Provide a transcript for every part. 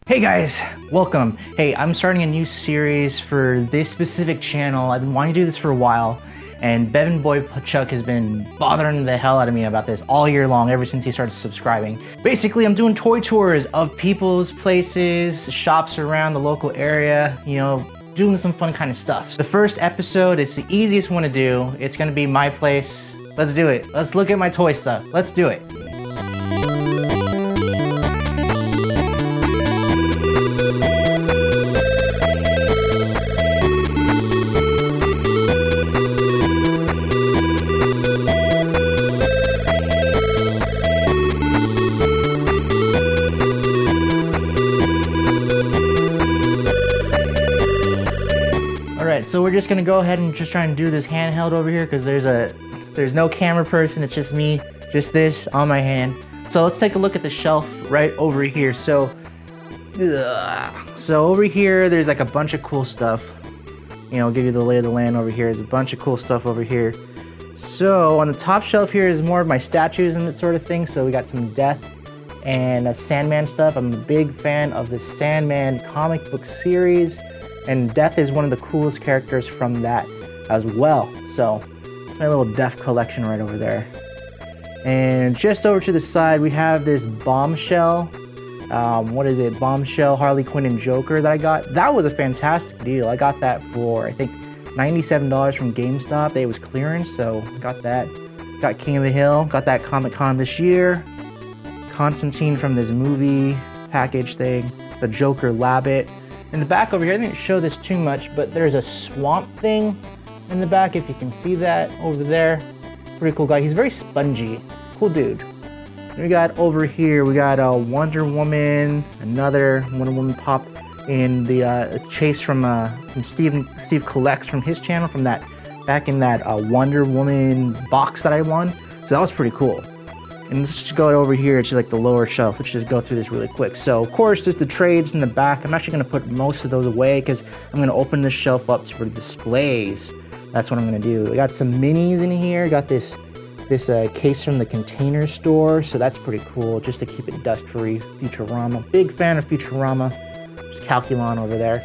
Hey guys, welcome. Hey, I'm starting a new series for this specific channel. I've been wanting to do this for a while, and Bevan Boy Chuck has been bothering the hell out of me about this all year long, ever since he started subscribing. Basically, I'm doing toy tours of people's places, shops around the local area, you know, doing some fun kind of stuff. The first episode is the easiest one to do. It's gonna be my place. Let's do it. Let's look at my toy stuff. Let's do it. Alright, so we're just gonna go ahead and just try and do this handheld over here because there's no camera person, it's just me, just this on my hand. So let's take a look at the shelf right over here. So over here there's like a bunch of cool stuff. You know, I'll give you the lay of the land over here. There's a bunch of cool stuff over here. So on the top shelf here is more of my statues and that sort of thing. So we got some Death and Sandman stuff. I'm a big fan of the Sandman comic book series. And Death is one of the coolest characters from that as well. So it's my little Death collection right over there. And just over to the side, we have this Bombshell. What is it? Bombshell, Harley Quinn, and Joker that I got. That was a fantastic deal. I got that for, I think, $97 from GameStop. It was clearance, so got that. Got King of the Hill. Got that Comic-Con this year. Constantine from this movie package thing. The Joker Labbit. In the back over here, I didn't show this too much, but there's a Swamp Thing in the back, if you can see that over there. Pretty cool guy. He's very spongy. Cool dude. And we got over here, we got a Wonder Woman, another Wonder Woman pop in the chase from Steve Collects from his channel, from that, back in that Wonder Woman box that I won. So that was pretty cool. And let's just go over here to like the lower shelf. Let's just go through this really quick. So of course, there's the trades in the back. I'm actually gonna put most of those away because I'm gonna open this shelf up for displays. That's what I'm gonna do. We got some minis in here. Got this case from the Container Store. So that's pretty cool, just to keep it dust-free. Futurama, big fan of Futurama. There's Calculon over there.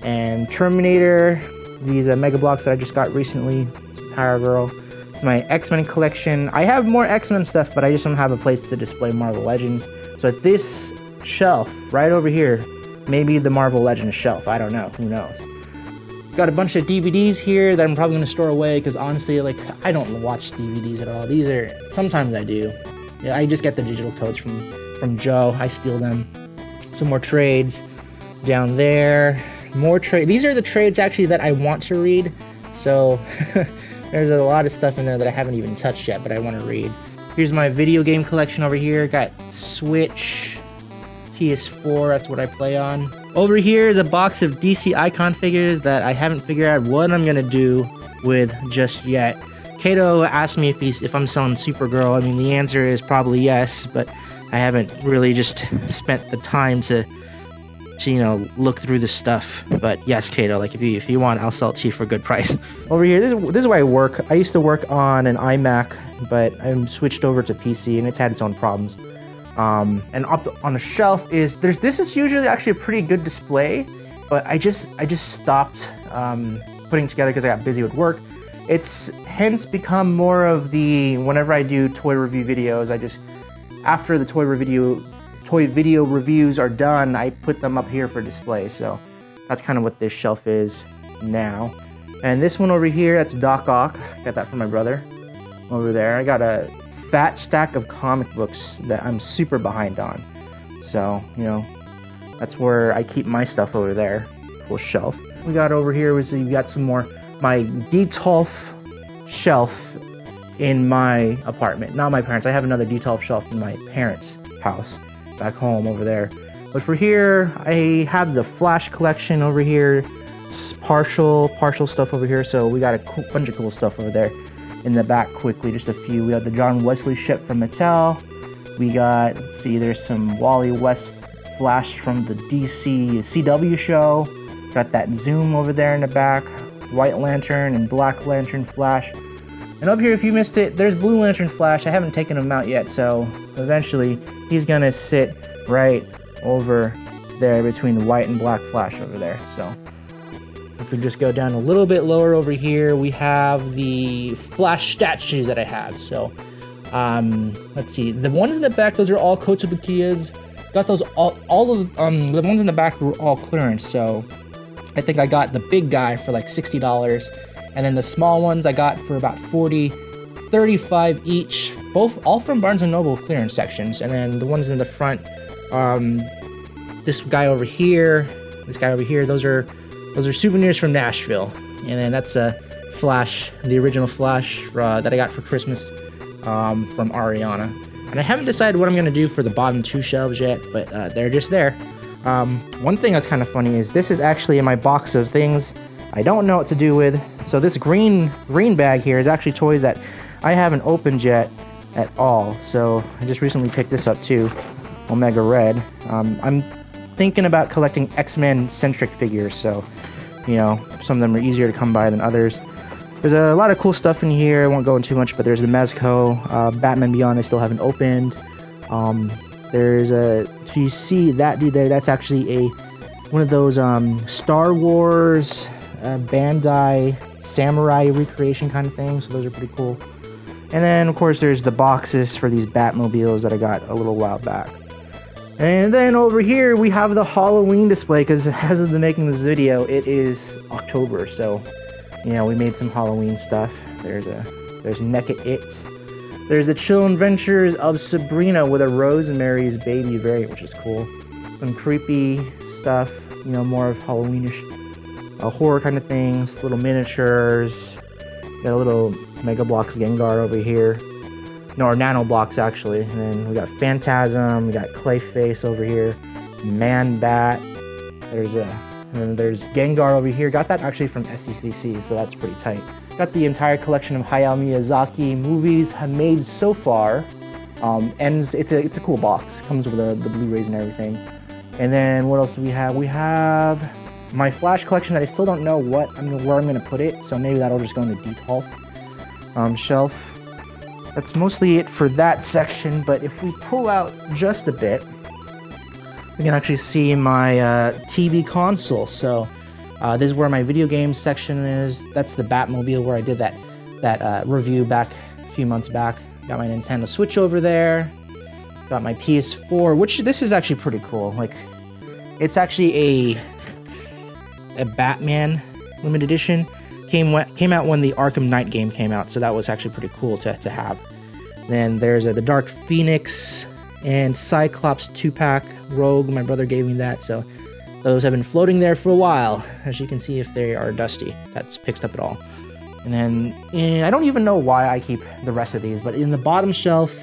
And Terminator, these Mega Blocks that I just got recently. Power Girl. My X-Men collection. I have more X-Men stuff, but I just don't have a place to display Marvel Legends. So at this shelf, right over here, maybe the Marvel Legends shelf. I don't know. Who knows? Got a bunch of DVDs here that I'm probably going to store away because honestly, like, I don't watch DVDs at all. These are, sometimes I do. Yeah, I just get the digital codes from Joe. I steal them. Some more trades down there. More trade. These are the trades actually that I want to read. So there's a lot of stuff in there that I haven't even touched yet, but I want to read. Here's my video game collection over here. Got Switch, PS4, that's what I play on. Over here is a box of DC Icon figures that I haven't figured out what I'm going to do with just yet. Kato asked me if I'm selling Supergirl. I mean, the answer is probably yes, but I haven't really just spent the time to you know, look through the stuff. But yes, Kato, like if you want, I'll sell it to you for a good price. Over here, this is where I work. I used to work on an iMac, but I switched over to PC and it's had its own problems. And up on the shelf is this is usually actually a pretty good display, but I just stopped putting together because I got busy with work. It's hence become more of the, whenever I do toy review videos, I just, after the toy video reviews are done, I put them up here for display. So that's kind of what this shelf is now. And this one over here, that's Doc Ock. Got that from my brother over there. I got a fat stack of comic books that I'm super behind on. So, you know, that's where I keep my stuff over there. Cool shelf. We got over here, we got some more, my Detolf shelf in my apartment. Not my parents, I have another Detolf shelf in my parents' house. Back home over there. But for here, I have the Flash collection over here, partial stuff over here. So we got a bunch of cool stuff over there. In the back, quickly, just a few. We got the John Wesley ship from Mattel. We got, let's see, there's some Wally West Flash from the DC CW show. Got that Zoom over there in the back. White Lantern and Black Lantern Flash. And up here, if you missed it, there's Blue Lantern Flash. I haven't taken him out yet, so eventually he's gonna sit right over there between the white and black Flash over there. So if we just go down a little bit lower over here, we have the Flash statues that I have. So let's see, the ones in the back, those are all Kotobukiyas. Got those all of the ones in the back were all clearance. So I think I got the big guy for like $60, and then the small ones I got for about $40, $35 each, all from Barnes & Noble clearance sections. And then the ones in the front, this guy over here, those are souvenirs from Nashville. And then that's a Flash, the original Flash that I got for Christmas from Ariana. And I haven't decided what I'm going to do for the bottom two shelves yet, but they're just there. One thing that's kind of funny is this is actually in my box of things I don't know what to do with. So this green bag here is actually toys that I haven't opened yet at all. So I just recently picked this up too, Omega Red. I'm thinking about collecting X-Men centric figures, so you know, some of them are easier to come by than others. There's a lot of cool stuff in here. I won't go into too much, but there's the Mezco, Batman Beyond I still haven't opened. There's if you see that dude there, that's actually one of those Star Wars Bandai Samurai recreation kind of things, so those are pretty cool. And then of course there's the boxes for these Batmobiles that I got a little while back. And then over here we have the Halloween display, because as of the making of this video, it is October, so you know, we made some Halloween stuff. There's NECA It. There's the Chill Adventures of Sabrina with a Rosemary's Baby variant, which is cool. Some creepy stuff, you know, more of Halloweenish horror kind of things. Little miniatures. Got a little Mega Bloks Gengar over here. No, or Nano Blocks actually. And then we got Phantasm. We got Clayface over here. Man Bat. And then there's Gengar over here. Got that actually from SDCC, so that's pretty tight. Got the entire collection of Hayao Miyazaki movies made so far. And it's a cool box. Comes with the Blu-rays and everything. And then what else do we have? We have my Flash collection that I still don't know where I'm gonna put it. So maybe that'll just go in the Detolf shelf. That's mostly it for that section. But if we pull out just a bit, we can actually see my TV console. So this is where my video games section is. That's the Batmobile where I did that review back a few months back. Got my Nintendo Switch over there. Got my PS4, which this is actually pretty cool. Like, it's actually a Batman limited edition. Came out when the Arkham Knight game came out, so that was actually pretty cool to have. Then there's the Dark Phoenix and Cyclops 2-pack Rogue. My brother gave me that, so those have been floating there for a while. As you can see, if they are dusty, that's picked up at all. And then I don't even know why I keep the rest of these, but in the bottom shelf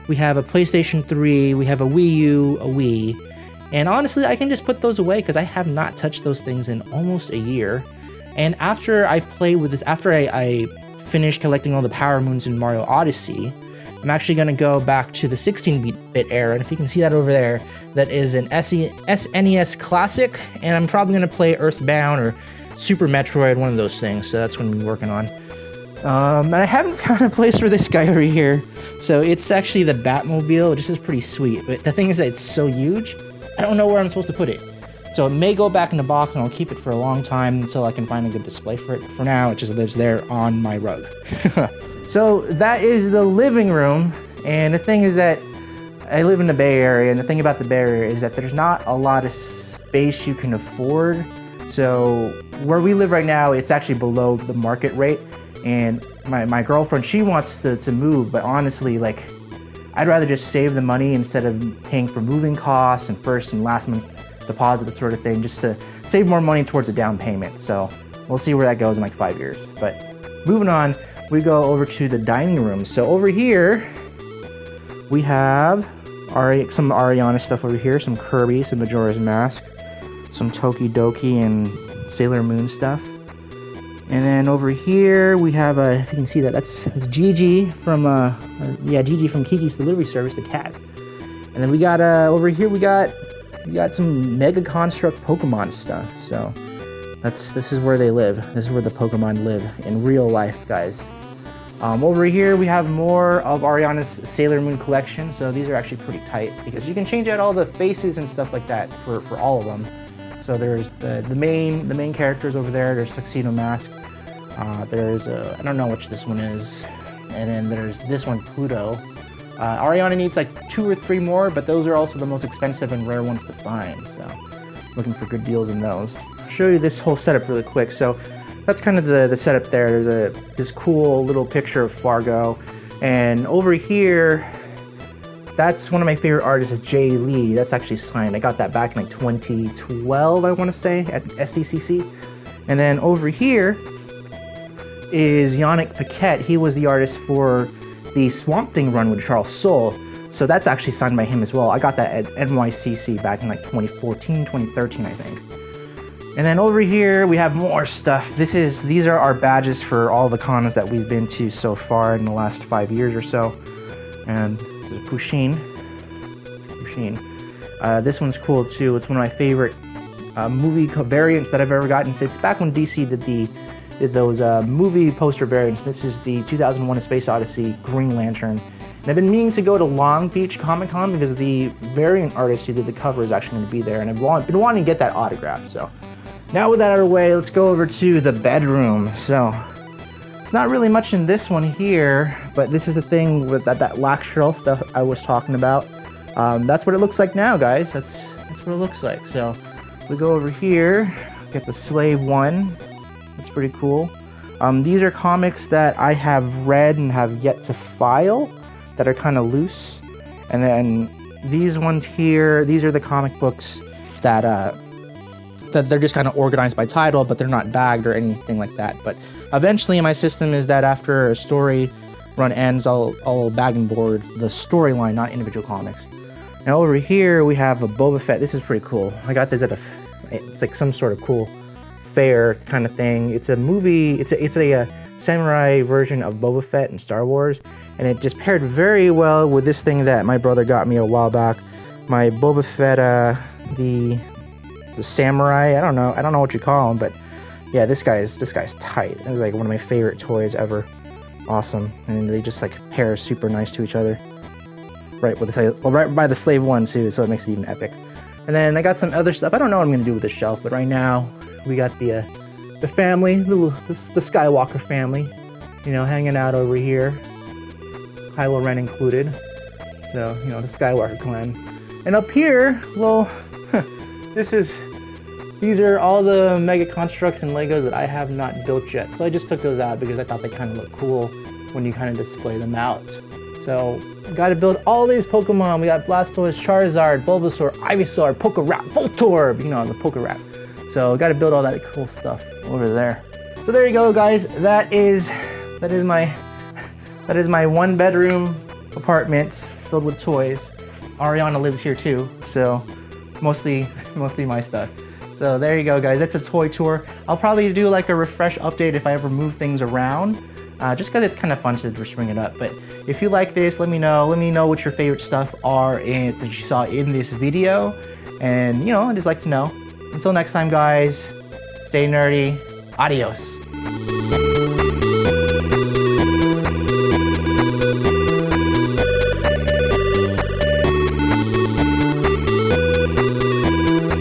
we have a PlayStation 3, we have a Wii U, a Wii, and honestly I can just put those away because I have not touched those things in almost a year. And after I played with this, after I finished collecting all the Power Moons in Mario Odyssey, I'm actually going to go back to the 16-bit era, and if you can see that over there, that is an SNES Classic, and I'm probably going to play Earthbound or Super Metroid, one of those things, so that's what I'm working on. And I haven't found a place for this guy over here, so it's actually the Batmobile. This is pretty sweet, but the thing is that it's so huge, I don't know where I'm supposed to put it. So it may go back in the box, and I'll keep it for a long time until I can find a good display for it. For now, it just lives there on my rug. So that is the living room, and the thing is that I live in the Bay Area, and the thing about the Bay Area is that there's not a lot of space you can afford. So where we live right now, it's actually below the market rate, and my girlfriend, she wants to move, but honestly, like, I'd rather just save the money instead of paying for moving costs and first and last month deposit, that sort of thing, just to save more money towards a down payment. So we'll see where that goes in like 5 years. But moving on, we go over to the dining room. So over here, we have some Ariana stuff over here, some Kirby, some Majora's Mask, some Tokidoki and Sailor Moon stuff. And then over here, we have if you can see that, that's Gigi from, Gigi from Kiki's Delivery Service, the cat. And then we got, over here, we got some Mega Construct Pokemon stuff. So this is where they live. This is where the Pokemon live in real life, guys. Over here we have more of Ariana's Sailor Moon collection. So these are actually pretty tight because you can change out all the faces and stuff like that for all of them. So there's the main characters over there. There's Tuxedo Mask. There's I don't know which this one is, and then there's this one, Pluto. Ariana needs like 2 or 3 more, but those are also the most expensive and rare ones to find. So looking for good deals in those. I'll show you this whole setup really quick. So that's kind of the setup there. There's this cool little picture of Fargo, and over here, that's one of my favorite artists, Jay Lee. That's actually signed. I got that back in like 2012, I want to say, at SDCC. And then over here is Yannick Paquette. He was the artist for the Swamp Thing run with Charles Soule. So that's actually signed by him as well. I got that at NYCC back in like 2014, 2013, I think. And then over here we have more stuff. These are our badges for all the cons that we've been to so far in the last 5 years or so. And Pusheen. This one's cool too. It's one of my favorite movie variants that I've ever gotten. It's back when DC did those movie poster variants. This is the 2001: A Space Odyssey Green Lantern. And I've been meaning to go to Long Beach Comic Con because the variant artist who did the cover is actually going to be there, and I've been wanting to get that autograph. So now with that out of the way, let's go over to the bedroom. So it's not really much in this one here, but this is the thing with that lac shelf that I was talking about. That's what it looks like now, guys. That's what it looks like. So we go over here, get the Slave 1. That's pretty cool. These are comics that I have read and have yet to file that are kind of loose. And then these ones here, these are the comic books that they're just kind of organized by title, but they're not bagged or anything like that. But eventually my system is that after a story run ends, I'll bag and board the storyline, not individual comics. Now over here we have a Boba Fett. This is pretty cool. I got this at it's like some sort of cool fair kind of thing. It's a movie, it's a samurai version of Boba Fett in Star Wars, and it just paired very well with this thing that my brother got me a while back. My Boba Fett, the samurai, I don't know what you call him, but yeah, this guy's tight. This is like one of my favorite toys ever. Awesome. And they just like pair super nice to each other. Right by the Slave 1 too, so it makes it even epic. And then I got some other stuff. I don't know what I'm gonna do with this shelf, but right now we got the family, the Skywalker family, hanging out over here. Kylo Ren included. So, the Skywalker clan. And up here, well, these are all the Mega Constructs and Legos that I have not built yet. So I just took those out because I thought they kind of look cool when you kind of display them out. So, got to build all these Pokemon. We got Blastoise, Charizard, Bulbasaur, Ivysaur, Pokerap, Voltorb, the Pokerap. So, got to build all that cool stuff over there. So there you go, guys. That is my 1-bedroom apartment filled with toys. Ariana lives here too, so mostly my stuff. So there you go, guys. That's a toy tour. I'll probably do like a refresh update if I ever move things around, just because it's kind of fun to just bring it up. But if you like this, let me know. Let me know what your favorite stuff are that you saw in this video, and I'd just like to know. Until next time, guys. Stay nerdy. Adios.